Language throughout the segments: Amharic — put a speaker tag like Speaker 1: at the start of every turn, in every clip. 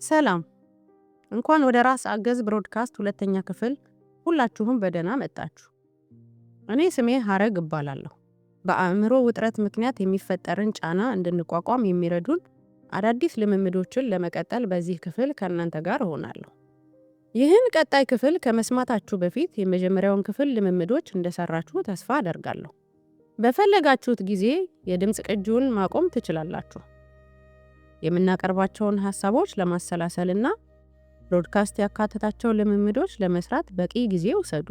Speaker 1: ሰላም፣ እንኳን ወደ ራስ አገዝ ብሮድካስት ሁለተኛ ክፍል ሁላችሁም በደህና መጣችሁ። እኔ ስሜ ሀረግ እባላለሁ። በአእምሮ ውጥረት ምክንያት የሚፈጠርን ጫና እንድንቋቋም የሚረዱን አዳዲስ ልምምዶችን ለመቀጠል በዚህ ክፍል ከእናንተ ጋር እሆናለሁ። ይህን ቀጣይ ክፍል ከመስማታችሁ በፊት የመጀመሪያውን ክፍል ልምምዶች እንደሰራችሁ ተስፋ አደርጋለሁ። በፈለጋችሁት ጊዜ የድምፅ ቅጂውን ማቆም ትችላላችሁ። የምናቀርባቸውን ሐሳቦች ለማሰላሰልና ብሮድካስት ያካተታቸው ልምምዶች ለመስራት በቂ ጊዜ ውሰዱ።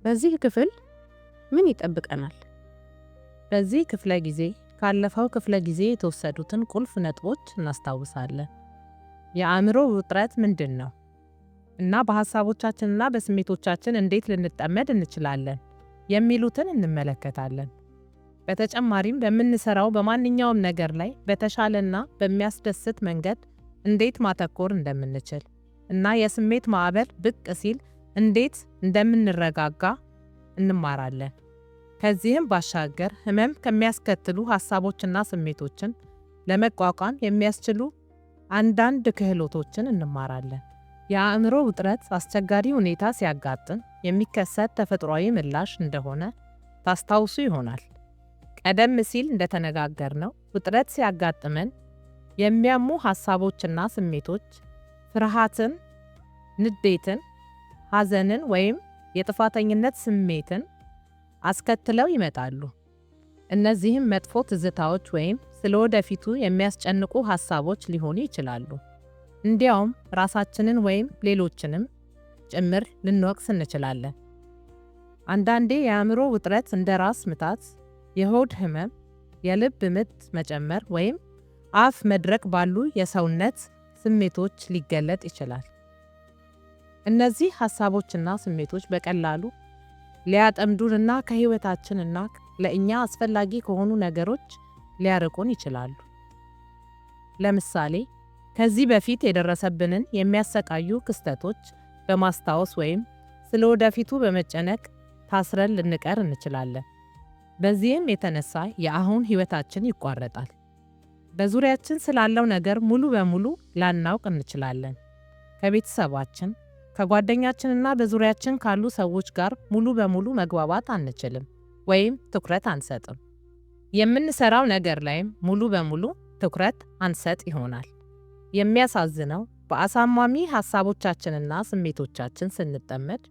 Speaker 1: በዚህ ክፍል ምን ይጠብቀናል?
Speaker 2: በዚህ ክፍለ ጊዜ ካለፈው ክፍለ ጊዜ የተወሰዱትን ቁልፍ ነጥቦች እናስታውሳለን። የአእምሮ ውጥረት ምንድን ነው እና በሐሳቦቻችንና በስሜቶቻችን እንዴት ልንጠመድ እንችላለን የሚሉትን እንመለከታለን። በተጨማሪም በምንሰራው በማንኛውም ነገር ላይ በተሻለና በሚያስደስት መንገድ እንዴት ማተኮር እንደምንችል እና የስሜት ማዕበል ብቅ ሲል እንዴት እንደምንረጋጋ እንማራለን። ከዚህም ባሻገር ህመም ከሚያስከትሉ ሐሳቦችና ስሜቶችን ለመቋቋም የሚያስችሉ አንዳንድ ክህሎቶችን እንማራለን። የአእምሮ ውጥረት አስቸጋሪ ሁኔታ ሲያጋጥም የሚከሰት ተፈጥሯዊ ምላሽ እንደሆነ ታስታውሱ ይሆናል። ቀደም ሲል እንደተነጋገርነው ውጥረት ሲያጋጥመን የሚያሙ ሐሳቦችና ስሜቶች ፍርሃትን፣ ንዴትን፣ ሐዘንን ወይም የጥፋተኝነት ስሜትን አስከትለው ይመጣሉ። እነዚህም መጥፎ ትዝታዎች ወይም ስለ ወደፊቱ የሚያስጨንቁ ሐሳቦች ሊሆኑ ይችላሉ። እንዲያውም ራሳችንን ወይም ሌሎችንም ጭምር ልንወቅስ እንችላለን። አንዳንዴ የአእምሮ ውጥረት እንደ ራስ ምታት፣ የሆድ ህመም፣ የልብ ምት መጨመር ወይም አፍ መድረቅ ባሉ የሰውነት ስሜቶች ሊገለጥ ይችላል። እነዚህ ሐሳቦችና ስሜቶች በቀላሉ ሊያጠምዱንና ከህይወታችንና ለእኛ አስፈላጊ ከሆኑ ነገሮች ሊያርቁን ይችላሉ። ለምሳሌ ከዚህ በፊት የደረሰብንን የሚያሰቃዩ ክስተቶች በማስታወስ ወይም ስለ ወደፊቱ በመጨነቅ ታስረን ልንቀር እንችላለን። በዚህም የተነሳ የአሁን ህይወታችን ይቋረጣል። በዙሪያችን ስላለው ነገር ሙሉ በሙሉ ላናውቅ እንችላለን። ከቤተሰባችን፣ ከጓደኛችንና በዙሪያችን ካሉ ሰዎች ጋር ሙሉ በሙሉ መግባባት አንችልም ወይም ትኩረት አንሰጥም። የምንሰራው ነገር ላይም ሙሉ በሙሉ ትኩረት አንሰጥ ይሆናል። የሚያሳዝነው በአሳማሚ ሐሳቦቻችንና ስሜቶቻችን ስንጠመድ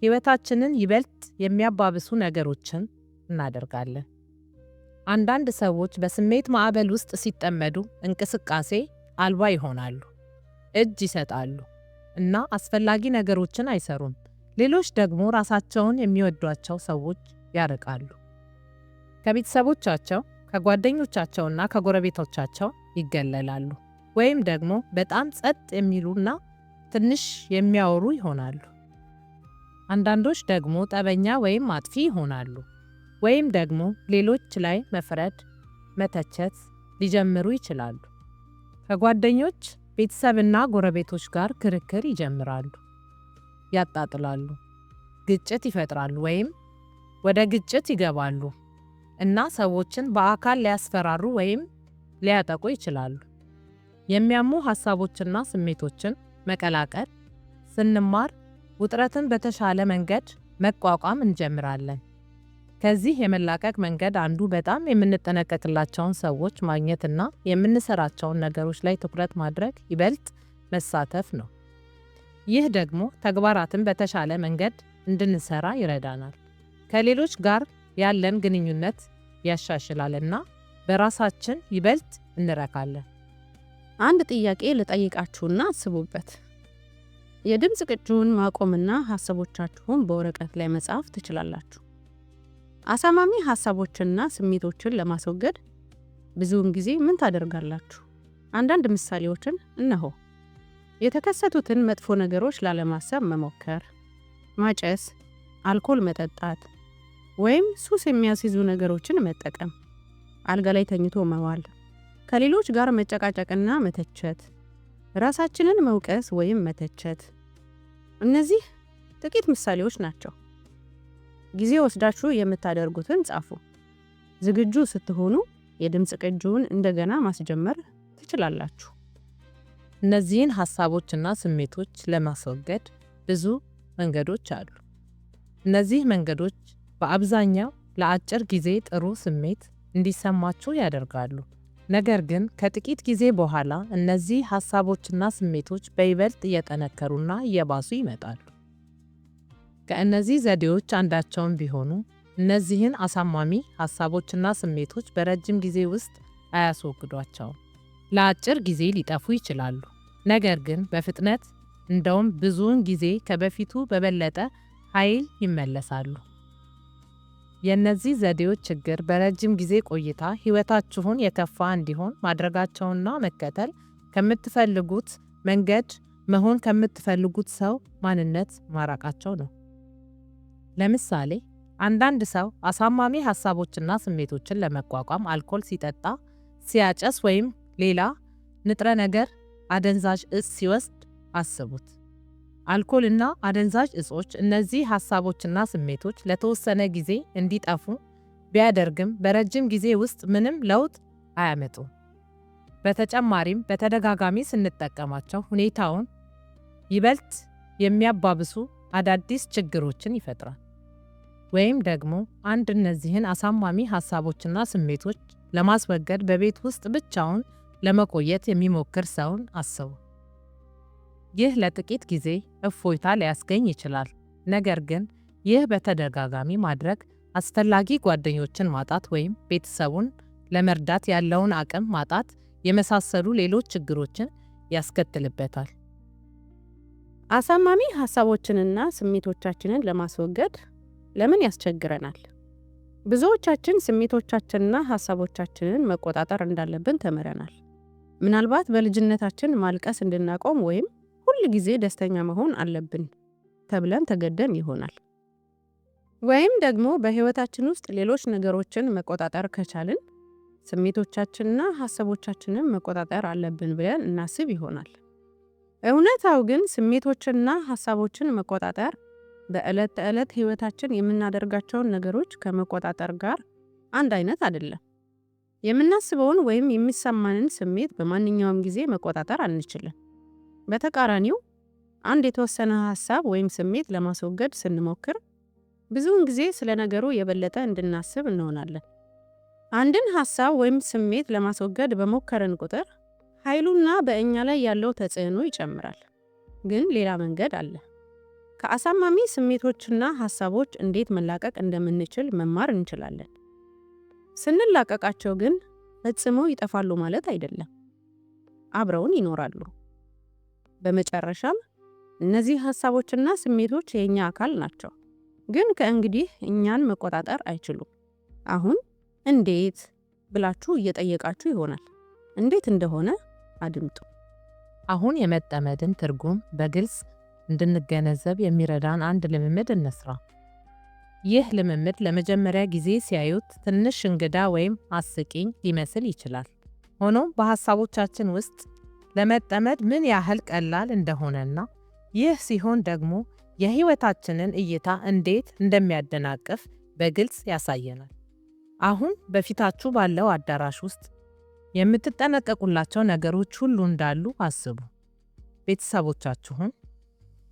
Speaker 2: ህይወታችንን ይበልጥ የሚያባብሱ ነገሮችን እናደርጋለን። አንዳንድ ሰዎች በስሜት ማዕበል ውስጥ ሲጠመዱ እንቅስቃሴ አልባ ይሆናሉ፣ እጅ ይሰጣሉ እና አስፈላጊ ነገሮችን አይሰሩም። ሌሎች ደግሞ ራሳቸውን የሚወዷቸው ሰዎች ያርቃሉ። ከቤተሰቦቻቸው፣ ከጓደኞቻቸውና ከጎረቤቶቻቸው ይገለላሉ፣ ወይም ደግሞ በጣም ጸጥ የሚሉና ትንሽ የሚያወሩ ይሆናሉ። አንዳንዶች ደግሞ ጠበኛ ወይም አጥፊ ይሆናሉ፣ ወይም ደግሞ ሌሎች ላይ መፍረድ፣ መተቸት ሊጀምሩ ይችላሉ። ከጓደኞች፣ ቤተሰብና ጎረቤቶች ጋር ክርክር ይጀምራሉ፣ ያጣጥላሉ፣ ግጭት ይፈጥራሉ ወይም ወደ ግጭት ይገባሉ እና ሰዎችን በአካል ሊያስፈራሩ ወይም ሊያጠቁ ይችላሉ። የሚያሙ ሐሳቦችና ስሜቶችን መቀላቀል ስንማር ውጥረትን በተሻለ መንገድ መቋቋም እንጀምራለን። ከዚህ የመላቀቅ መንገድ አንዱ በጣም የምንጠነቀቅላቸውን ሰዎች ማግኘትና የምንሰራቸውን ነገሮች ላይ ትኩረት ማድረግ ይበልጥ መሳተፍ ነው። ይህ ደግሞ ተግባራትን በተሻለ መንገድ እንድንሰራ ይረዳናል፣ ከሌሎች ጋር ያለን ግንኙነት ያሻሽላልና በራሳችን ይበልጥ እንረካለን።
Speaker 1: አንድ ጥያቄ ልጠይቃችሁና አስቡበት። የድምፅ ቅጂውን ማቆምና ሐሳቦቻችሁን በወረቀት ላይ መጻፍ ትችላላችሁ። አሳማሚ ሐሳቦችንና ስሜቶችን ለማስወገድ ብዙውን ጊዜ ምን ታደርጋላችሁ? አንዳንድ ምሳሌዎችን እነሆ። የተከሰቱትን መጥፎ ነገሮች ላለማሰብ መሞከር፣ ማጨስ፣ አልኮል መጠጣት ወይም ሱስ የሚያስይዙ ነገሮችን መጠቀም፣ አልጋ ላይ ተኝቶ መዋል፣ ከሌሎች ጋር መጨቃጨቅና መተቸት፣ ራሳችንን መውቀስ ወይም መተቸት። እነዚህ ጥቂት ምሳሌዎች ናቸው። ጊዜ ወስዳችሁ የምታደርጉትን ጻፉ። ዝግጁ ስትሆኑ የድምፅ ቅጂውን እንደገና ማስጀመር ትችላላችሁ።
Speaker 2: እነዚህን ሐሳቦችና ስሜቶች ለማስወገድ ብዙ መንገዶች አሉ። እነዚህ መንገዶች በአብዛኛው ለአጭር ጊዜ ጥሩ ስሜት እንዲሰማችሁ ያደርጋሉ። ነገር ግን ከጥቂት ጊዜ በኋላ እነዚህ ሐሳቦችና ስሜቶች በይበልጥ እየጠነከሩና እየባሱ ይመጣሉ። ከእነዚህ ዘዴዎች አንዳቸውም ቢሆኑ እነዚህን አሳማሚ ሐሳቦችና ስሜቶች በረጅም ጊዜ ውስጥ አያስወግዷቸውም። ለአጭር ጊዜ ሊጠፉ ይችላሉ፣ ነገር ግን በፍጥነት እንደውም ብዙውን ጊዜ ከበፊቱ በበለጠ ኃይል ይመለሳሉ። የእነዚህ ዘዴዎች ችግር በረጅም ጊዜ ቆይታ ሕይወታችሁን የከፋ እንዲሆን ማድረጋቸውና መከተል ከምትፈልጉት መንገድ መሆን ከምትፈልጉት ሰው ማንነት ማራቃቸው ነው። ለምሳሌ አንዳንድ ሰው አሳማሚ ሐሳቦችና ስሜቶችን ለመቋቋም አልኮል ሲጠጣ፣ ሲያጨስ ወይም ሌላ ንጥረ ነገር አደንዛዥ እጽ ሲወስድ አስቡት። አልኮልና አደንዛዥ እጾች እነዚህ ሐሳቦችና ስሜቶች ለተወሰነ ጊዜ እንዲጠፉ ቢያደርግም በረጅም ጊዜ ውስጥ ምንም ለውጥ አያመጡም። በተጨማሪም በተደጋጋሚ ስንጠቀማቸው ሁኔታውን ይበልጥ የሚያባብሱ አዳዲስ ችግሮችን ይፈጥራል። ወይም ደግሞ እነዚህን አሳማሚ ሐሳቦችና ስሜቶች ለማስወገድ በቤት ውስጥ ብቻውን ለመቆየት የሚሞክር ሰውን አስቡ። ይህ ለጥቂት ጊዜ እፎይታ ሊያስገኝ ይችላል፣ ነገር ግን ይህ በተደጋጋሚ ማድረግ አስፈላጊ ጓደኞችን ማጣት ወይም ቤተሰቡን ለመርዳት ያለውን አቅም ማጣት የመሳሰሉ ሌሎች ችግሮችን ያስከትልበታል።
Speaker 1: አሳማሚ ሐሳቦችንና ስሜቶቻችንን ለማስወገድ ለምን ያስቸግረናል? ብዙዎቻችን ስሜቶቻችንና ሐሳቦቻችንን መቆጣጠር እንዳለብን ተምረናል። ምናልባት በልጅነታችን ማልቀስ እንድናቆም ወይም ሁል ጊዜ ደስተኛ መሆን አለብን ተብለን ተገደን ይሆናል። ወይም ደግሞ በሕይወታችን ውስጥ ሌሎች ነገሮችን መቆጣጠር ከቻልን ስሜቶቻችንና ሐሳቦቻችንን መቆጣጠር አለብን ብለን እናስብ ይሆናል። እውነታው ግን ስሜቶችንና ሐሳቦችን መቆጣጠር በዕለት ተዕለት ሕይወታችን የምናደርጋቸውን ነገሮች ከመቆጣጠር ጋር አንድ አይነት አይደለም። የምናስበውን ወይም የሚሰማንን ስሜት በማንኛውም ጊዜ መቆጣጠር አንችልም። በተቃራኒው አንድ የተወሰነ ሐሳብ ወይም ስሜት ለማስወገድ ስንሞክር ብዙውን ጊዜ ስለ ነገሩ የበለጠ እንድናስብ እንሆናለን። አንድን ሐሳብ ወይም ስሜት ለማስወገድ በሞከርን ቁጥር ኃይሉና በእኛ ላይ ያለው ተጽዕኖ ይጨምራል። ግን ሌላ መንገድ አለ። ከአሳማሚ ስሜቶችና ሐሳቦች እንዴት መላቀቅ እንደምንችል መማር እንችላለን። ስንላቀቃቸው ግን ፈጽሞ ይጠፋሉ ማለት አይደለም፣ አብረውን ይኖራሉ። በመጨረሻም እነዚህ ሐሳቦችና ስሜቶች የኛ አካል ናቸው፣ ግን ከእንግዲህ እኛን መቆጣጠር አይችሉም። አሁን እንዴት ብላችሁ እየጠየቃችሁ ይሆናል። እንዴት እንደሆነ አድምጡ።
Speaker 2: አሁን የመጠመድን ትርጉም በግልጽ እንድንገነዘብ የሚረዳን አንድ ልምምድ እንስራ። ይህ ልምምድ ለመጀመሪያ ጊዜ ሲያዩት ትንሽ እንግዳ ወይም አስቂኝ ሊመስል ይችላል። ሆኖም በሐሳቦቻችን ውስጥ ለመጠመድ ምን ያህል ቀላል እንደሆነና ይህ ሲሆን ደግሞ የሕይወታችንን እይታ እንዴት እንደሚያደናቅፍ በግልጽ ያሳየናል። አሁን በፊታችሁ ባለው አዳራሽ ውስጥ የምትጠነቀቁላቸው ነገሮች ሁሉ እንዳሉ አስቡ። ቤተሰቦቻችሁን፣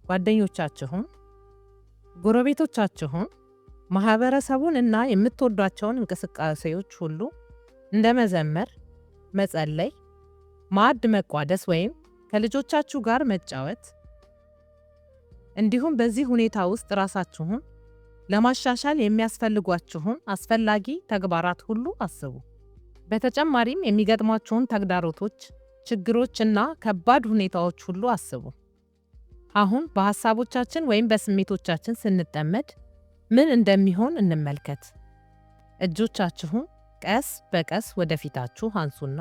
Speaker 2: ጓደኞቻችሁን፣ ጎረቤቶቻችሁን፣ ማህበረሰቡን እና የምትወዷቸውን እንቅስቃሴዎች ሁሉ እንደ መዘመር፣ መጸለይ፣ ማዕድ መቋደስ ወይም ከልጆቻችሁ ጋር መጫወት። እንዲሁም በዚህ ሁኔታ ውስጥ ራሳችሁን ለማሻሻል የሚያስፈልጓችሁን አስፈላጊ ተግባራት ሁሉ አስቡ። በተጨማሪም የሚገጥሟችሁን ተግዳሮቶች፣ ችግሮች እና ከባድ ሁኔታዎች ሁሉ አስቡ። አሁን በሐሳቦቻችን ወይም በስሜቶቻችን ስንጠመድ ምን እንደሚሆን እንመልከት። እጆቻችሁን ቀስ በቀስ ወደፊታችሁ አንሱና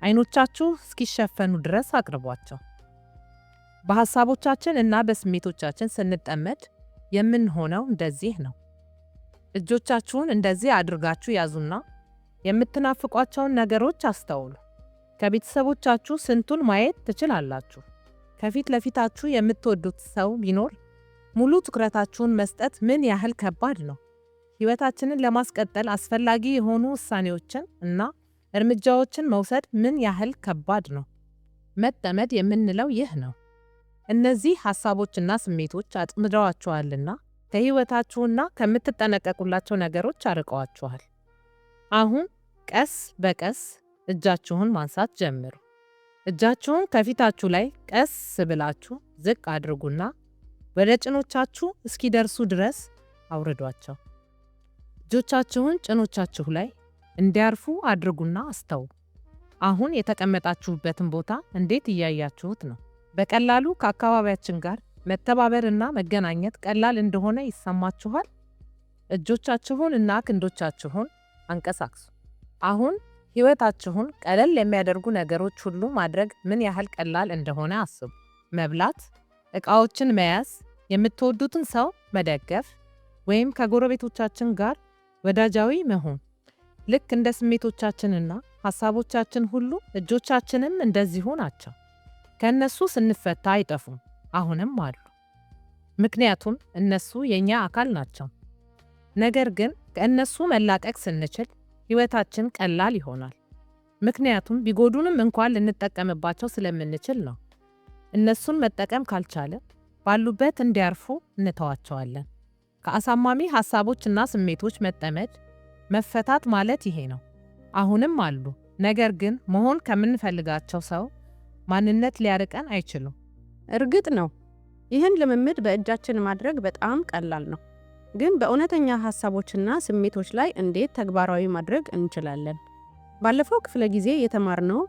Speaker 2: አይኖቻችሁ እስኪሸፈኑ ድረስ አቅርቧቸው። በሐሳቦቻችን እና በስሜቶቻችን ስንጠመድ የምንሆነው እንደዚህ ነው። እጆቻችሁን እንደዚህ አድርጋችሁ ያዙና የምትናፍቋቸውን ነገሮች አስተውሉ። ከቤተሰቦቻችሁ ስንቱን ማየት ትችላላችሁ? ከፊት ለፊታችሁ የምትወዱት ሰው ቢኖር ሙሉ ትኩረታችሁን መስጠት ምን ያህል ከባድ ነው? ሕይወታችንን ለማስቀጠል አስፈላጊ የሆኑ ውሳኔዎችን እና እርምጃዎችን መውሰድ ምን ያህል ከባድ ነው። መጠመድ የምንለው ይህ ነው። እነዚህ ሐሳቦችና ስሜቶች አጥምደዋችኋልና ከሕይወታችሁና ከምትጠነቀቁላቸው ነገሮች አርቀዋችኋል። አሁን ቀስ በቀስ እጃችሁን ማንሳት ጀምሩ። እጃችሁን ከፊታችሁ ላይ ቀስ ብላችሁ ዝቅ አድርጉና ወደ ጭኖቻችሁ እስኪደርሱ ድረስ አውርዷቸው። እጆቻችሁን ጭኖቻችሁ ላይ እንዲያርፉ አድርጉና አስተው። አሁን የተቀመጣችሁበትን ቦታ እንዴት እያያችሁት ነው? በቀላሉ ከአካባቢያችን ጋር መተባበርና መገናኘት ቀላል እንደሆነ ይሰማችኋል? እጆቻችሁን እና ክንዶቻችሁን አንቀሳቅሱ። አሁን ሕይወታችሁን ቀለል የሚያደርጉ ነገሮች ሁሉ ማድረግ ምን ያህል ቀላል እንደሆነ አስቡ። መብላት፣ ዕቃዎችን መያዝ፣ የምትወዱትን ሰው መደገፍ፣ ወይም ከጎረቤቶቻችን ጋር ወዳጃዊ መሆን። ልክ እንደ ስሜቶቻችንና ሐሳቦቻችን ሁሉ እጆቻችንም እንደዚሁ ናቸው። ከእነሱ ስንፈታ አይጠፉም፣ አሁንም አሉ። ምክንያቱም እነሱ የእኛ አካል ናቸው። ነገር ግን ከእነሱ መላቀቅ ስንችል ሕይወታችን ቀላል ይሆናል። ምክንያቱም ቢጎዱንም እንኳን ልንጠቀምባቸው ስለምንችል ነው። እነሱን መጠቀም ካልቻለ ባሉበት እንዲያርፉ እንተዋቸዋለን። ከአሳማሚ ሐሳቦችና ስሜቶች መጠመድ መፈታት ማለት ይሄ ነው። አሁንም አሉ፣ ነገር ግን መሆን ከምንፈልጋቸው ሰው ማንነት ሊያርቀን አይችሉም።
Speaker 1: እርግጥ ነው ይህን ልምምድ በእጃችን ማድረግ በጣም ቀላል ነው። ግን በእውነተኛ ሐሳቦችና ስሜቶች ላይ እንዴት ተግባራዊ ማድረግ እንችላለን? ባለፈው ክፍለ ጊዜ የተማርነው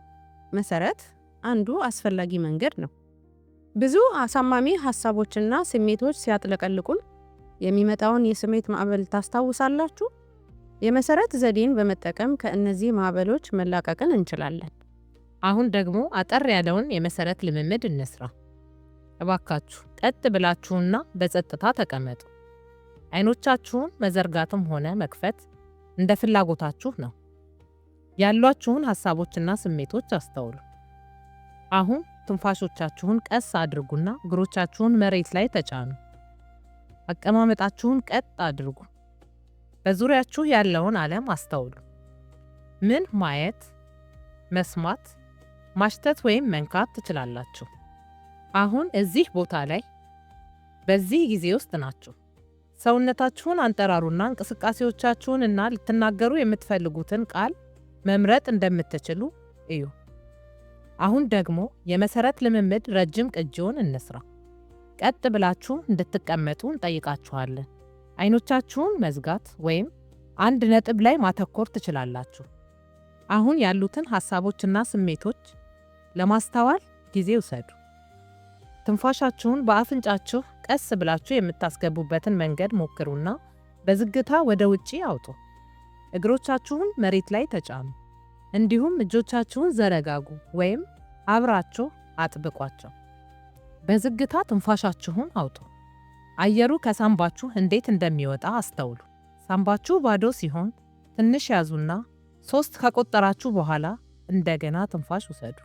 Speaker 1: መሰረት አንዱ አስፈላጊ መንገድ ነው። ብዙ አሳማሚ ሐሳቦችና ስሜቶች ሲያጥለቀልቁን የሚመጣውን የስሜት ማዕበል ታስታውሳላችሁ? የመሰረት ዘዴን በመጠቀም ከእነዚህ ማዕበሎች መላቀቅን እንችላለን።
Speaker 2: አሁን ደግሞ አጠር ያለውን የመሰረት ልምምድ እንስራ። እባካችሁ ቀጥ ብላችሁና በጸጥታ ተቀመጡ። አይኖቻችሁን መዘርጋትም ሆነ መክፈት እንደ ፍላጎታችሁ ነው። ያሏችሁን ሐሳቦችና ስሜቶች አስተውሉ። አሁን ትንፋሾቻችሁን ቀስ አድርጉና እግሮቻችሁን መሬት ላይ ተጫኑ። አቀማመጣችሁን ቀጥ አድርጉ። በዙሪያችሁ ያለውን ዓለም አስተውሉ። ምን ማየት፣ መስማት፣ ማሽተት ወይም መንካት ትችላላችሁ? አሁን እዚህ ቦታ ላይ በዚህ ጊዜ ውስጥ ናችሁ። ሰውነታችሁን አንጠራሩና እንቅስቃሴዎቻችሁን እና ልትናገሩ የምትፈልጉትን ቃል መምረጥ እንደምትችሉ እዩ። አሁን ደግሞ የመሰረት ልምምድ ረጅም ቅጂውን እንስራ። ቀጥ ብላችሁ እንድትቀመጡ እንጠይቃችኋለን። አይኖቻችሁን መዝጋት ወይም አንድ ነጥብ ላይ ማተኮር ትችላላችሁ። አሁን ያሉትን ሐሳቦችና ስሜቶች ለማስተዋል ጊዜ ውሰዱ። ትንፋሻችሁን በአፍንጫችሁ ቀስ ብላችሁ የምታስገቡበትን መንገድ ሞክሩና በዝግታ ወደ ውጪ አውጡ። እግሮቻችሁን መሬት ላይ ተጫኑ። እንዲሁም እጆቻችሁን ዘረጋጉ ወይም አብራችሁ አጥብቋቸው። በዝግታ ትንፋሻችሁን አውጡ። አየሩ ከሳምባችሁ እንዴት እንደሚወጣ አስተውሉ። ሳምባችሁ ባዶ ሲሆን ትንሽ ያዙና 3 ከቆጠራችሁ በኋላ እንደገና ትንፋሽ ውሰዱ።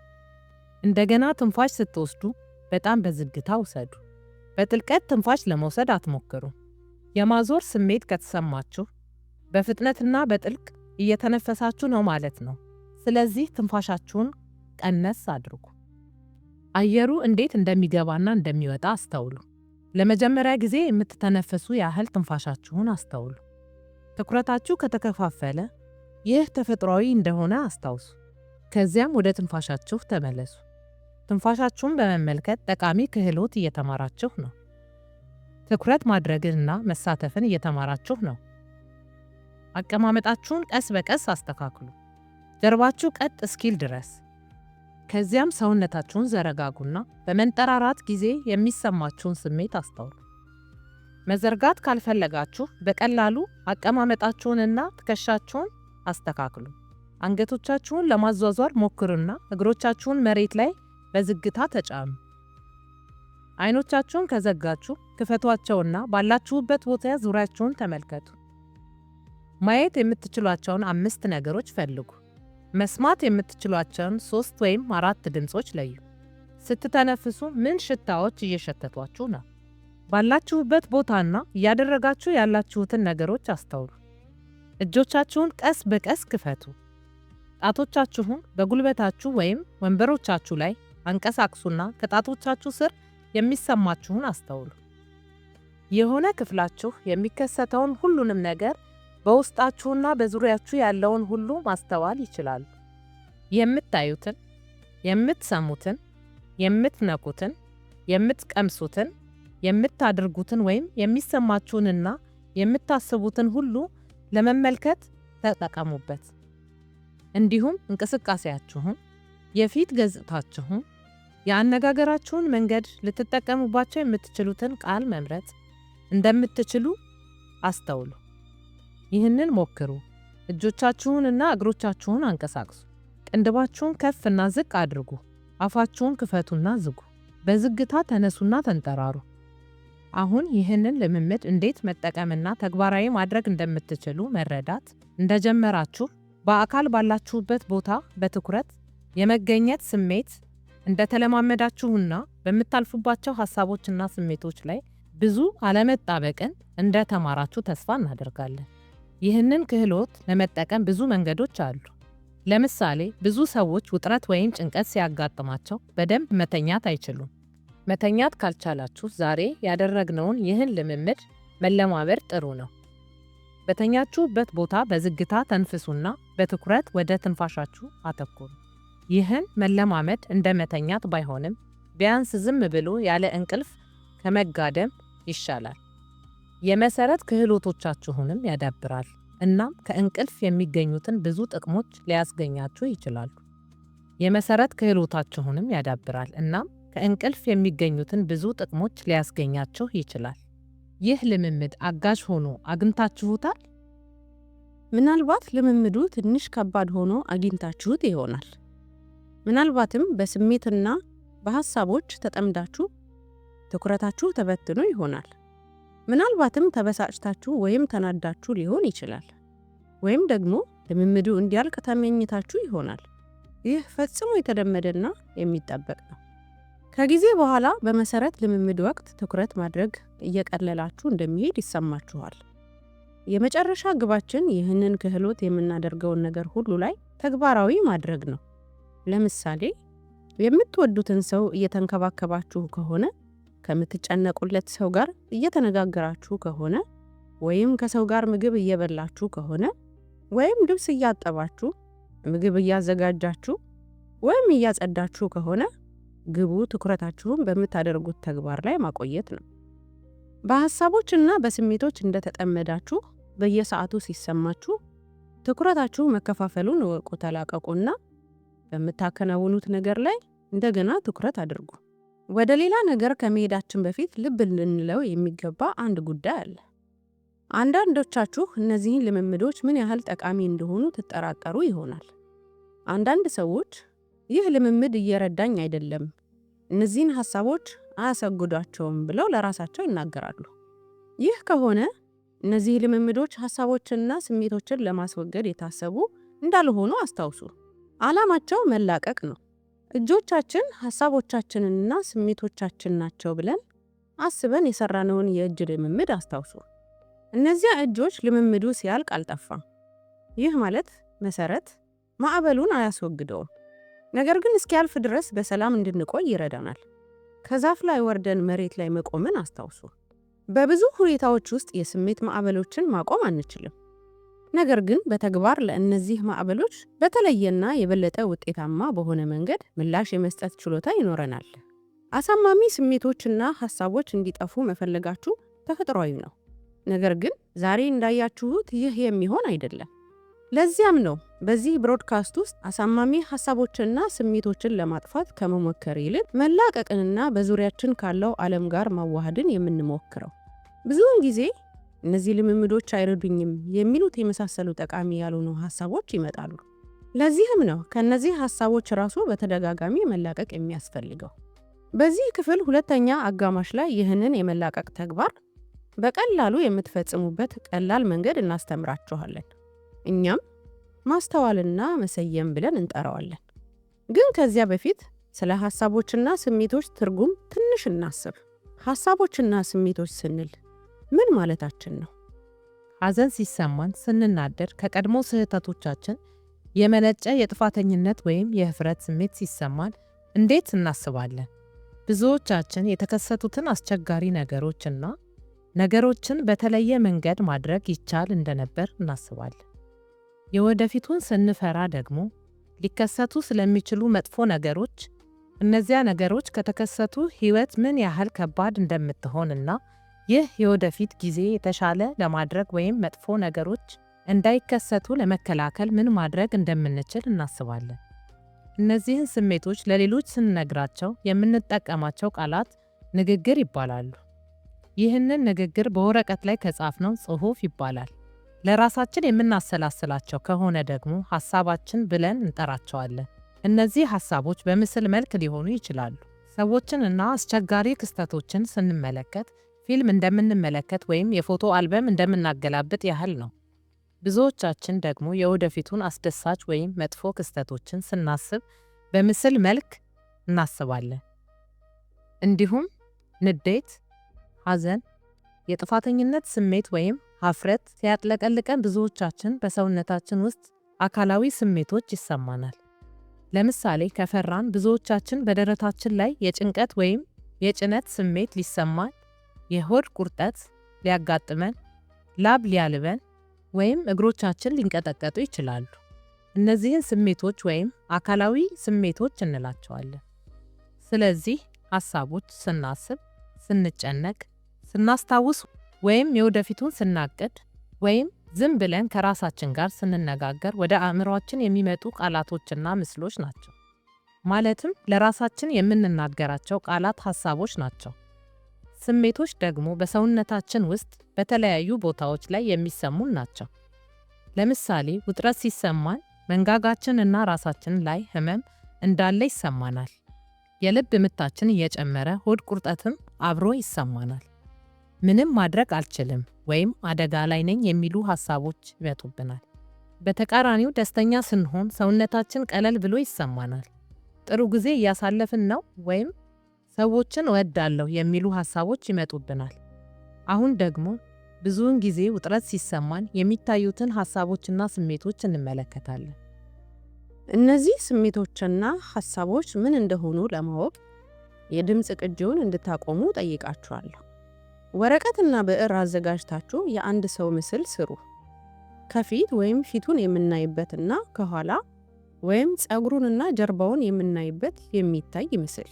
Speaker 2: እንደገና ትንፋሽ ስትወስዱ በጣም በዝግታ ውሰዱ። በጥልቀት ትንፋሽ ለመውሰድ አትሞክሩ። የማዞር ስሜት ከተሰማችሁ በፍጥነትና በጥልቅ እየተነፈሳችሁ ነው ማለት ነው። ስለዚህ ትንፋሻችሁን ቀነስ አድርጉ። አየሩ እንዴት እንደሚገባና እንደሚወጣ አስተውሉ። ለመጀመሪያ ጊዜ የምትተነፈሱ ያህል ትንፋሻችሁን አስተውሉ። ትኩረታችሁ ከተከፋፈለ ይህ ተፈጥሯዊ እንደሆነ አስታውሱ። ከዚያም ወደ ትንፋሻችሁ ተመለሱ። ትንፋሻችሁን በመመልከት ጠቃሚ ክህሎት እየተማራችሁ ነው። ትኩረት ማድረግንና መሳተፍን እየተማራችሁ ነው። አቀማመጣችሁን ቀስ በቀስ አስተካክሉ፣ ጀርባችሁ ቀጥ እስኪል ድረስ። ከዚያም ሰውነታችሁን ዘረጋጉና በመንጠራራት ጊዜ የሚሰማችሁን ስሜት አስተውሉ። መዘርጋት ካልፈለጋችሁ በቀላሉ አቀማመጣችሁንና ትከሻችሁን አስተካክሉ። አንገቶቻችሁን ለማዟዟር ሞክሩና እግሮቻችሁን መሬት ላይ በዝግታ ተጫኑ። አይኖቻችሁን ከዘጋችሁ ክፈቷቸውና ባላችሁበት ቦታ ዙሪያችሁን ተመልከቱ። ማየት የምትችሏቸውን 5 ነገሮች ፈልጉ። መስማት የምትችሏቸውን 3 ወይም 4 ድምጾች ለዩ። ስትተነፍሱ ምን ሽታዎች እየሸተቷችሁ ነው? ባላችሁበት ቦታና እያደረጋችሁ ያላችሁትን ነገሮች አስተውሉ። እጆቻችሁን ቀስ በቀስ ክፈቱ። ጣቶቻችሁን በጉልበታችሁ ወይም ወንበሮቻችሁ ላይ አንቀሳቅሱና ከጣቶቻችሁ ስር የሚሰማችሁን አስተውሉ። የሆነ ክፍላችሁ የሚከሰተውን ሁሉንም ነገር በውስጣችሁና በዙሪያችሁ ያለውን ሁሉ ማስተዋል ይችላሉ። የምታዩትን፣ የምትሰሙትን፣ የምትነኩትን፣ የምትቀምሱትን፣ የምታደርጉትን ወይም የሚሰማችሁንና የምታስቡትን ሁሉ ለመመልከት ተጠቀሙበት። እንዲሁም እንቅስቃሴያችሁን፣ የፊት ገጽታችሁን፣ የአነጋገራችሁን መንገድ ልትጠቀሙባቸው የምትችሉትን ቃል መምረጥ እንደምትችሉ አስተውሉ። ይህንን ሞክሩ። እጆቻችሁንና እግሮቻችሁን አንቀሳቅሱ። ቅንድባችሁን ከፍና ዝቅ አድርጉ። አፋችሁን ክፈቱና ዝጉ። በዝግታ ተነሱና ተንጠራሩ። አሁን ይህንን ልምምድ እንዴት መጠቀምና ተግባራዊ ማድረግ እንደምትችሉ መረዳት እንደጀመራችሁ በአካል ባላችሁበት ቦታ በትኩረት የመገኘት ስሜት እንደተለማመዳችሁና በምታልፉባቸው ሐሳቦችና ስሜቶች ላይ ብዙ አለመጣበቅን እንደተማራችሁ ተስፋ እናደርጋለን። ይህንን ክህሎት ለመጠቀም ብዙ መንገዶች አሉ። ለምሳሌ ብዙ ሰዎች ውጥረት ወይም ጭንቀት ሲያጋጥማቸው በደንብ መተኛት አይችሉም። መተኛት ካልቻላችሁ ዛሬ ያደረግነውን ይህን ልምምድ መለማመድ ጥሩ ነው። በተኛችሁበት ቦታ በዝግታ ተንፍሱና በትኩረት ወደ ትንፋሻችሁ አተኩሩ። ይህን መለማመድ እንደ መተኛት ባይሆንም ቢያንስ ዝም ብሎ ያለ እንቅልፍ ከመጋደም ይሻላል። የመሰረት ክህሎቶቻችሁንም ያዳብራል። እናም ከእንቅልፍ የሚገኙትን ብዙ ጥቅሞች ሊያስገኛችሁ ይችላሉ። የመሰረት ክህሎታችሁንም ያዳብራል። እናም ከእንቅልፍ የሚገኙትን ብዙ ጥቅሞች ሊያስገኛችሁ ይችላል። ይህ ልምምድ አጋዥ ሆኖ አግኝታችሁታል?
Speaker 1: ምናልባት ልምምዱ ትንሽ ከባድ ሆኖ አግኝታችሁት ይሆናል። ምናልባትም በስሜትና በሐሳቦች ተጠምዳችሁ ትኩረታችሁ ተበትኖ ይሆናል። ምናልባትም ተበሳጭታችሁ ወይም ተናዳችሁ ሊሆን ይችላል። ወይም ደግሞ ልምምዱ እንዲያልቅ ተመኝታችሁ ይሆናል። ይህ ፈጽሞ የተለመደና የሚጠበቅ ነው። ከጊዜ በኋላ በመሰረት ልምምድ ወቅት ትኩረት ማድረግ እየቀለላችሁ እንደሚሄድ ይሰማችኋል። የመጨረሻ ግባችን ይህንን ክህሎት የምናደርገውን ነገር ሁሉ ላይ ተግባራዊ ማድረግ ነው። ለምሳሌ የምትወዱትን ሰው እየተንከባከባችሁ ከሆነ፣ ከምትጨነቁለት ሰው ጋር እየተነጋገራችሁ ከሆነ፣ ወይም ከሰው ጋር ምግብ እየበላችሁ ከሆነ፣ ወይም ልብስ እያጠባችሁ፣ ምግብ እያዘጋጃችሁ ወይም እያጸዳችሁ ከሆነ ግቡ ትኩረታችሁን በምታደርጉት ተግባር ላይ ማቆየት ነው። በሐሳቦችና በስሜቶች እንደተጠመዳችሁ በየሰዓቱ ሲሰማችሁ ትኩረታችሁ መከፋፈሉን እወቁ። ተላቀቁና በምታከናውኑት ነገር ላይ እንደገና ትኩረት አድርጉ። ወደ ሌላ ነገር ከመሄዳችን በፊት ልብ ልንለው የሚገባ አንድ ጉዳይ አለ። አንዳንዶቻችሁ እነዚህን ልምምዶች ምን ያህል ጠቃሚ እንደሆኑ ትጠራጠሩ ይሆናል። አንዳንድ ሰዎች ይህ ልምምድ እየረዳኝ አይደለም፣ እነዚህን ሐሳቦች አያሰጉዳቸውም ብለው ለራሳቸው ይናገራሉ። ይህ ከሆነ እነዚህ ልምምዶች ሐሳቦችንና ስሜቶችን ለማስወገድ የታሰቡ እንዳልሆኑ አስታውሱ። ዓላማቸው መላቀቅ ነው። እጆቻችን ሐሳቦቻችንና ስሜቶቻችን ናቸው ብለን አስበን የሰራነውን የእጅ ልምምድ አስታውሱ። እነዚያ እጆች ልምምዱ ሲያልቅ አልጠፋም። ይህ ማለት መሰረት ማዕበሉን አያስወግደውም፣ ነገር ግን እስኪያልፍ ድረስ በሰላም እንድንቆይ ይረዳናል። ከዛፍ ላይ ወርደን መሬት ላይ መቆምን አስታውሱ። በብዙ ሁኔታዎች ውስጥ የስሜት ማዕበሎችን ማቆም አንችልም፣ ነገር ግን በተግባር ለእነዚህ ማዕበሎች በተለየና የበለጠ ውጤታማ በሆነ መንገድ ምላሽ የመስጠት ችሎታ ይኖረናል። አሳማሚ ስሜቶችና ሐሳቦች እንዲጠፉ መፈለጋችሁ ተፈጥሯዊ ነው፣ ነገር ግን ዛሬ እንዳያችሁት ይህ የሚሆን አይደለም። ለዚያም ነው በዚህ ብሮድካስት ውስጥ አሳማሚ ሐሳቦችንና ስሜቶችን ለማጥፋት ከመሞከር ይልቅ መላቀቅንና በዙሪያችን ካለው ዓለም ጋር ማዋሃድን የምንሞክረው። ብዙውን ጊዜ እነዚህ ልምምዶች አይረዱኝም የሚሉት የመሳሰሉ ጠቃሚ ያልሆኑ ሐሳቦች ይመጣሉ። ለዚህም ነው ከነዚህ ሐሳቦች ራሱ በተደጋጋሚ መላቀቅ የሚያስፈልገው። በዚህ ክፍል ሁለተኛ አጋማሽ ላይ ይህንን የመላቀቅ ተግባር በቀላሉ የምትፈጽሙበት ቀላል መንገድ እናስተምራችኋለን። እኛም ማስተዋልና መሰየም ብለን እንጠራዋለን። ግን ከዚያ በፊት ስለ ሐሳቦችና ስሜቶች ትርጉም ትንሽ እናስብ። ሐሳቦችና ስሜቶች ስንል ምን ማለታችን ነው?
Speaker 2: ሐዘን ሲሰማን፣ ስንናደድ፣ ከቀድሞ ስህተቶቻችን የመነጨ የጥፋተኝነት ወይም የህፍረት ስሜት ሲሰማን እንዴት እናስባለን? ብዙዎቻችን የተከሰቱትን አስቸጋሪ ነገሮችና ነገሮችን በተለየ መንገድ ማድረግ ይቻል እንደነበር እናስባለን። የወደፊቱን ስንፈራ ደግሞ ሊከሰቱ ስለሚችሉ መጥፎ ነገሮች፣ እነዚያ ነገሮች ከተከሰቱ ሕይወት ምን ያህል ከባድ እንደምትሆንና ይህ የወደፊት ጊዜ የተሻለ ለማድረግ ወይም መጥፎ ነገሮች እንዳይከሰቱ ለመከላከል ምን ማድረግ እንደምንችል እናስባለን። እነዚህን ስሜቶች ለሌሎች ስንነግራቸው የምንጠቀማቸው ቃላት ንግግር ይባላሉ። ይህንን ንግግር በወረቀት ላይ ከጻፍነው ጽሑፍ ይባላል። ለራሳችን የምናሰላስላቸው ከሆነ ደግሞ ሐሳባችን ብለን እንጠራቸዋለን። እነዚህ ሐሳቦች በምስል መልክ ሊሆኑ ይችላሉ። ሰዎችንና አስቸጋሪ ክስተቶችን ስንመለከት ፊልም እንደምንመለከት ወይም የፎቶ አልበም እንደምናገላብጥ ያህል ነው። ብዙዎቻችን ደግሞ የወደፊቱን አስደሳች ወይም መጥፎ ክስተቶችን ስናስብ በምስል መልክ እናስባለን። እንዲሁም ንዴት፣ ሐዘን፣ የጥፋተኝነት ስሜት ወይም ኀፍረት ሲያጥለቀልቀን ብዙዎቻችን በሰውነታችን ውስጥ አካላዊ ስሜቶች ይሰማናል። ለምሳሌ ከፈራን ብዙዎቻችን በደረታችን ላይ የጭንቀት ወይም የጭነት ስሜት ሊሰማን፣ የሆድ ቁርጠት ሊያጋጥመን፣ ላብ ሊያልበን ወይም እግሮቻችን ሊንቀጠቀጡ ይችላሉ። እነዚህን ስሜቶች ወይም አካላዊ ስሜቶች እንላቸዋለን። ስለዚህ ሐሳቦች ስናስብ፣ ስንጨነቅ፣ ስናስታውስ ወይም የወደፊቱን ስናቅድ ወይም ዝም ብለን ከራሳችን ጋር ስንነጋገር ወደ አእምሯችን የሚመጡ ቃላቶችና ምስሎች ናቸው። ማለትም ለራሳችን የምንናገራቸው ቃላት ሐሳቦች ናቸው። ስሜቶች ደግሞ በሰውነታችን ውስጥ በተለያዩ ቦታዎች ላይ የሚሰሙን ናቸው። ለምሳሌ ውጥረት ሲሰማን መንጋጋችን እና ራሳችን ላይ ህመም እንዳለ ይሰማናል። የልብ ምታችን እየጨመረ ሆድ ቁርጠትም አብሮ ይሰማናል። ምንም ማድረግ አልችልም ወይም አደጋ ላይ ነኝ የሚሉ ሐሳቦች ይመጡብናል። በተቃራኒው ደስተኛ ስንሆን ሰውነታችን ቀለል ብሎ ይሰማናል። ጥሩ ጊዜ እያሳለፍን ነው ወይም ሰዎችን እወዳለሁ የሚሉ ሐሳቦች ይመጡብናል። አሁን ደግሞ ብዙውን ጊዜ ውጥረት ሲሰማን የሚታዩትን ሐሳቦችና ስሜቶች እንመለከታለን።
Speaker 1: እነዚህ ስሜቶችና ሐሳቦች ምን እንደሆኑ ለማወቅ የድምፅ ቅጂውን እንድታቆሙ ጠይቃችኋለሁ። ወረቀትና ብዕር አዘጋጅታችሁ የአንድ ሰው ምስል ስሩ። ከፊት ወይም ፊቱን የምናይበትና ከኋላ ወይም ፀጉሩንና ጀርባውን የምናይበት የሚታይ ምስል።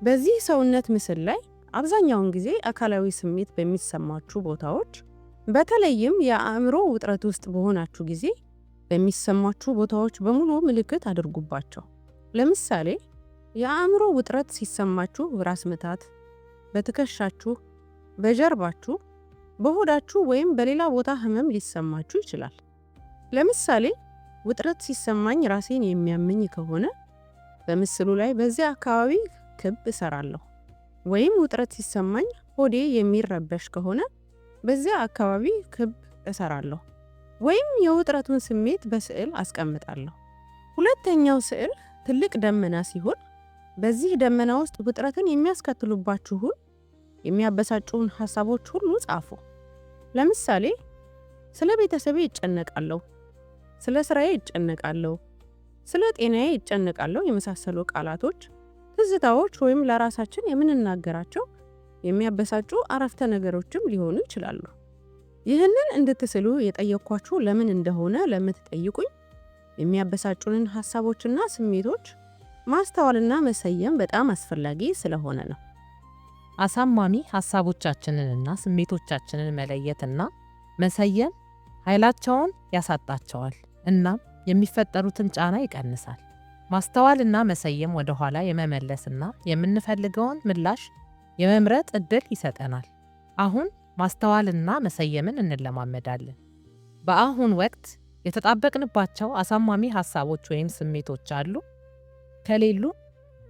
Speaker 1: በዚህ ሰውነት ምስል ላይ አብዛኛውን ጊዜ አካላዊ ስሜት በሚሰማችሁ ቦታዎች፣ በተለይም የአእምሮ ውጥረት ውስጥ በሆናችሁ ጊዜ በሚሰማችሁ ቦታዎች በሙሉ ምልክት አድርጉባቸው። ለምሳሌ የአእምሮ ውጥረት ሲሰማችሁ ራስ ምታት፣ በትከሻችሁ፣ በጀርባችሁ፣ በሆዳችሁ ወይም በሌላ ቦታ ህመም ሊሰማችሁ ይችላል። ለምሳሌ ውጥረት ሲሰማኝ ራሴን የሚያመኝ ከሆነ በምስሉ ላይ በዚያ አካባቢ ክብ እሰራለሁ። ወይም ውጥረት ሲሰማኝ ሆዴ የሚረበሽ ከሆነ በዚያ አካባቢ ክብ እሰራለሁ። ወይም የውጥረቱን ስሜት በስዕል አስቀምጣለሁ። ሁለተኛው ስዕል ትልቅ ደመና ሲሆን በዚህ ደመና ውስጥ ውጥረትን የሚያስከትሉባችሁን የሚያበሳጩን ሐሳቦች ሁሉ ጻፉ። ለምሳሌ ስለ ቤተሰቤ ይጨነቃለሁ፣ ስለ ስራዬ ይጨነቃለሁ፣ ስለ ጤናዬ ይጨነቃለሁ የመሳሰሉ ቃላቶች፣ ትዝታዎች ወይም ለራሳችን የምንናገራቸው የሚያበሳጩ አረፍተ ነገሮችም ሊሆኑ ይችላሉ። ይህንን እንድትስሉ የጠየኳችሁ ለምን እንደሆነ ለምትጠይቁኝ የሚያበሳጩንን ሐሳቦችና ስሜቶች ማስተዋልና መሰየም በጣም አስፈላጊ ስለሆነ ነው።
Speaker 2: አሳማሚ ሐሳቦቻችንንና ስሜቶቻችንን መለየትና መሰየም ኃይላቸውን ያሳጣቸዋል እናም የሚፈጠሩትን ጫና ይቀንሳል። ማስተዋልና መሰየም ወደ ኋላ የመመለስና የምንፈልገውን ምላሽ የመምረጥ ዕድል ይሰጠናል። አሁን ማስተዋልና መሰየምን እንለማመዳለን። በአሁን ወቅት የተጣበቅንባቸው አሳማሚ ሐሳቦች ወይም ስሜቶች አሉ? ከሌሉ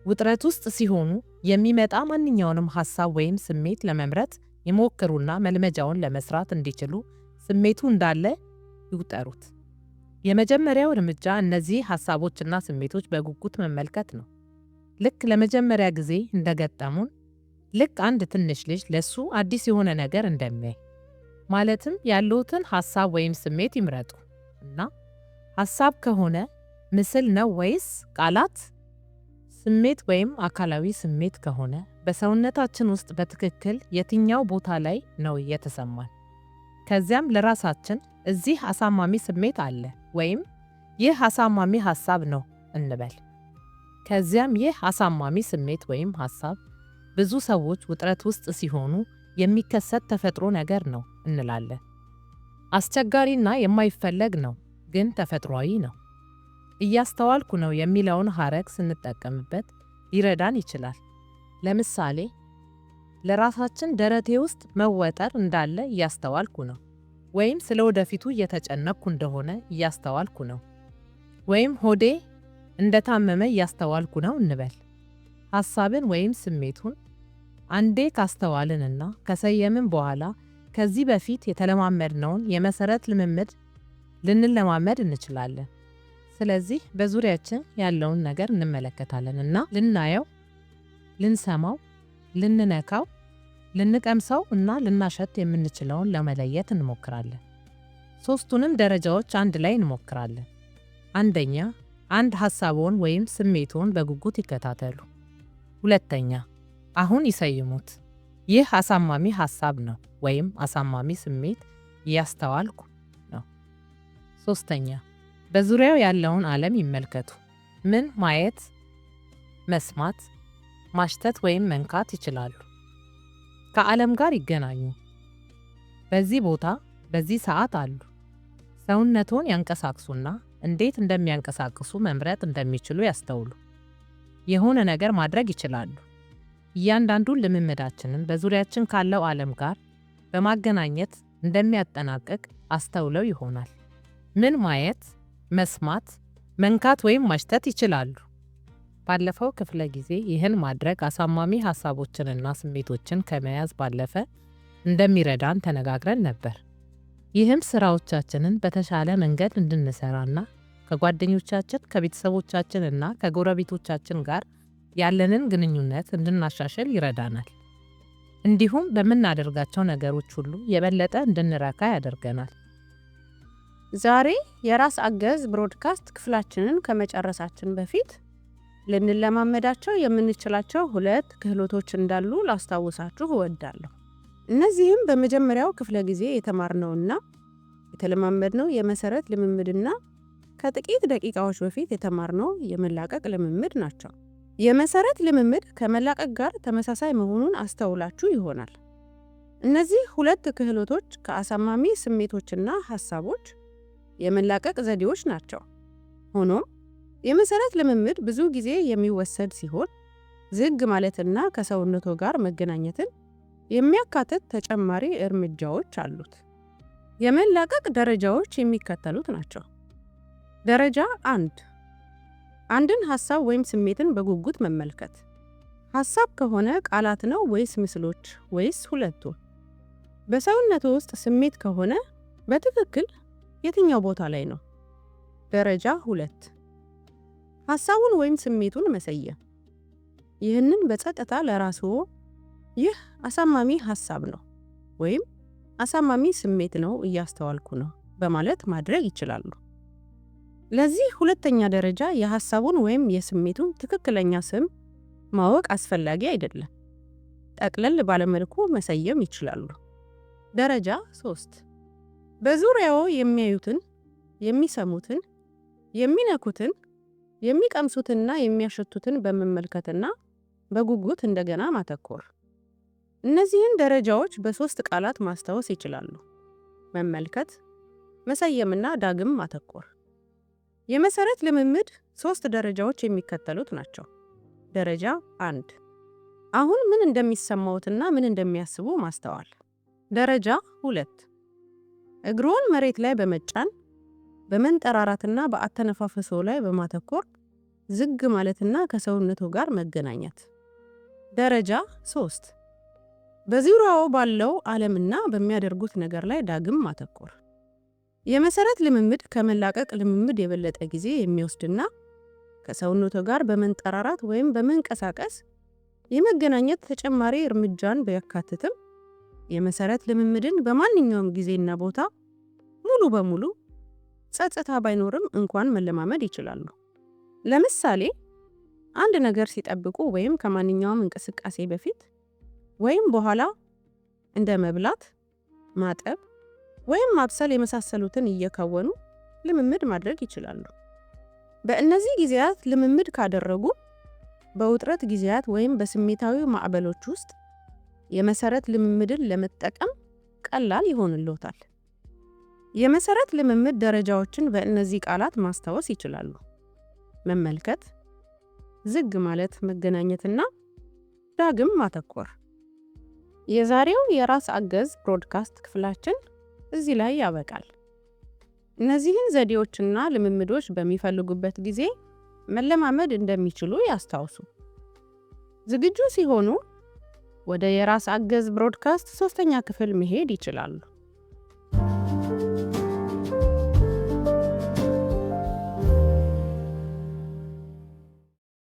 Speaker 2: ውጥረት ውስጥ ሲሆኑ የሚመጣ ማንኛውንም ሐሳብ ወይም ስሜት ለመምረጥ ይሞክሩና መልመጃውን ለመስራት እንዲችሉ ስሜቱ እንዳለ ይቁጠሩት። የመጀመሪያው እርምጃ እነዚህ ሐሳቦችና ስሜቶች በጉጉት መመልከት ነው። ልክ ለመጀመሪያ ጊዜ እንደገጠሙን ልክ አንድ ትንሽ ልጅ ለሱ አዲስ የሆነ ነገር እንደሚያይ። ማለትም ያለዎትን ሐሳብ ወይም ስሜት ይምረጡ እና ሐሳብ ከሆነ ምስል ነው ወይስ ቃላት? ስሜት ወይም አካላዊ ስሜት ከሆነ በሰውነታችን ውስጥ በትክክል የትኛው ቦታ ላይ ነው የተሰማን? ከዚያም ለራሳችን እዚህ አሳማሚ ስሜት አለ ወይም ይህ አሳማሚ ሐሳብ ነው እንበል። ከዚያም ይህ አሳማሚ ስሜት ወይም ሐሳብ ብዙ ሰዎች ውጥረት ውስጥ ሲሆኑ የሚከሰት ተፈጥሮ ነገር ነው እንላለን። አስቸጋሪና የማይፈለግ ነው፣ ግን ተፈጥሯዊ ነው። እያስተዋልኩ ነው የሚለውን ሐረግ ስንጠቀምበት ሊረዳን ይችላል። ለምሳሌ ለራሳችን ደረቴ ውስጥ መወጠር እንዳለ እያስተዋልኩ ነው፣ ወይም ስለ ወደፊቱ እየተጨነቅኩ እንደሆነ እያስተዋልኩ ነው፣ ወይም ሆዴ እንደታመመ እያስተዋልኩ ነው እንበል። ሐሳብን ወይም ስሜቱን አንዴ ካስተዋልንና ከሰየምን በኋላ ከዚህ በፊት የተለማመድነውን የመሰረት ልምምድ ልንለማመድ እንችላለን። ስለዚህ በዙሪያችን ያለውን ነገር እንመለከታለን እና ልናየው፣ ልንሰማው፣ ልንነካው፣ ልንቀምሰው እና ልናሸት የምንችለውን ለመለየት እንሞክራለን። ሦስቱንም ደረጃዎች አንድ ላይ እንሞክራለን። አንደኛ፣ አንድ ሐሳብዎን ወይም ስሜትዎን በጉጉት ይከታተሉ። ሁለተኛ፣ አሁን ይሰይሙት። ይህ አሳማሚ ሐሳብ ነው ወይም አሳማሚ ስሜት እያስተዋልኩ ነው። ሦስተኛ፣ በዙሪያው ያለውን ዓለም ይመልከቱ። ምን ማየት፣ መስማት፣ ማሽተት ወይም መንካት ይችላሉ? ከዓለም ጋር ይገናኙ። በዚህ ቦታ በዚህ ሰዓት አሉ። ሰውነቶን ያንቀሳቅሱና እንዴት እንደሚያንቀሳቅሱ መምረጥ እንደሚችሉ ያስተውሉ። የሆነ ነገር ማድረግ ይችላሉ። እያንዳንዱን ልምምዳችንን በዙሪያችን ካለው ዓለም ጋር በማገናኘት እንደሚያጠናቅቅ አስተውለው ይሆናል። ምን ማየት፣ መስማት፣ መንካት ወይም ማሽተት ይችላሉ? ባለፈው ክፍለ ጊዜ ይህን ማድረግ አሳማሚ ሐሳቦችንና ስሜቶችን ከመያዝ ባለፈ እንደሚረዳን ተነጋግረን ነበር። ይህም ስራዎቻችንን በተሻለ መንገድ እንድንሰራና ከጓደኞቻችን ከቤተሰቦቻችንና ከጎረቤቶቻችን ጋር ያለንን ግንኙነት እንድናሻሽል ይረዳናል። እንዲሁም በምናደርጋቸው ነገሮች ሁሉ የበለጠ እንድንረካ ያደርገናል።
Speaker 1: ዛሬ የራስ አገዝ ብሮድካስት ክፍላችንን ከመጨረሳችን በፊት ልንለማመዳቸው የምንችላቸው 2 ክህሎቶች እንዳሉ ላስታውሳችሁ እወዳለሁ። እነዚህም በመጀመሪያው ክፍለ ጊዜ የተማርነውና የተለማመድነው የመሰረት ልምምድና ከጥቂት ደቂቃዎች በፊት የተማርነው የመላቀቅ ልምምድ ናቸው። የመሰረት ልምምድ ከመላቀቅ ጋር ተመሳሳይ መሆኑን አስተውላችሁ ይሆናል። እነዚህ 2 ክህሎቶች ከአሳማሚ ስሜቶችና ሐሳቦች የመላቀቅ ዘዴዎች ናቸው። ሆኖም የመሰረት ልምምድ ብዙ ጊዜ የሚወሰድ ሲሆን ዝግ ማለትና ከሰውነቶ ጋር መገናኘትን የሚያካትት ተጨማሪ እርምጃዎች አሉት። የመላቀቅ ደረጃዎች የሚከተሉት ናቸው። ደረጃ 1፣ አንድን ሐሳብ ወይም ስሜትን በጉጉት መመልከት። ሐሳብ ከሆነ ቃላት ነው ወይስ ምስሎች ወይስ ሁለቱም? በሰውነቶ ውስጥ ስሜት ከሆነ በትክክል የትኛው ቦታ ላይ ነው? ደረጃ 2፣ ሐሳቡን ወይም ስሜቱን መሰየም። ይህንን በጸጥታ ለራስዎ ይህ አሳማሚ ሐሳብ ነው ወይም አሳማሚ ስሜት ነው እያስተዋልኩ ነው በማለት ማድረግ ይችላሉ። ለዚህ ሁለተኛ ደረጃ የሐሳቡን ወይም የስሜቱን ትክክለኛ ስም ማወቅ አስፈላጊ አይደለም። ጠቅለል ባለመልኩ መሰየም ይችላሉ። ደረጃ 3፣ በዙሪያው የሚያዩትን፣ የሚሰሙትን፣ የሚነኩትን፣ የሚቀምሱትና የሚያሸቱትን በመመልከትና በጉጉት እንደገና ማተኮር። እነዚህን ደረጃዎች በ3 ቃላት ማስታወስ ይችላሉ። መመልከት፣ መሰየምና ዳግም ማተኮር። የመሰረት ልምምድ 3 ደረጃዎች የሚከተሉት ናቸው። ደረጃ 1፣ አሁን ምን እንደሚሰማዎትና ምን እንደሚያስቡ ማስተዋል። ደረጃ 2፣ እግሮን መሬት ላይ በመጫን በመንጠራራትና በአተነፋፈሶ ላይ በማተኮር ዝግ ማለትና ከሰውነቱ ጋር መገናኘት። ደረጃ 3፣ በዙሪያው ባለው ዓለምና በሚያደርጉት ነገር ላይ ዳግም ማተኮር። የመሰረት ልምምድ ከመላቀቅ ልምምድ የበለጠ ጊዜ የሚወስድና ከሰውነቱ ጋር በመንጠራራት ወይም በመንቀሳቀስ የመገናኘት ተጨማሪ እርምጃን ቢያካትትም የመሰረት ልምምድን በማንኛውም ጊዜና ቦታ ሙሉ በሙሉ ጸጥታ ባይኖርም እንኳን መለማመድ ይችላሉ። ለምሳሌ አንድ ነገር ሲጠብቁ ወይም ከማንኛውም እንቅስቃሴ በፊት ወይም በኋላ እንደ መብላት፣ ማጠብ ወይም ማብሰል የመሳሰሉትን እየከወኑ ልምምድ ማድረግ ይችላሉ። በእነዚህ ጊዜያት ልምምድ ካደረጉ በውጥረት ጊዜያት ወይም በስሜታዊ ማዕበሎች ውስጥ የመሰረት ልምምድን ለመጠቀም ቀላል ይሆንልዎታል። የመሰረት ልምምድ ደረጃዎችን በእነዚህ ቃላት ማስታወስ ይችላሉ። መመልከት፣ ዝግ ማለት፣ መገናኘትና ዳግም ማተኮር። የዛሬው የራስ አገዝ ብሮድካስት ክፍላችን እዚህ ላይ ያበቃል። እነዚህን ዘዴዎችና ልምምዶች በሚፈልጉበት ጊዜ መለማመድ እንደሚችሉ ያስታውሱ። ዝግጁ ሲሆኑ ወደ የራስ አገዝ ብሮድካስት 3ኛ ክፍል መሄድ ይችላሉ።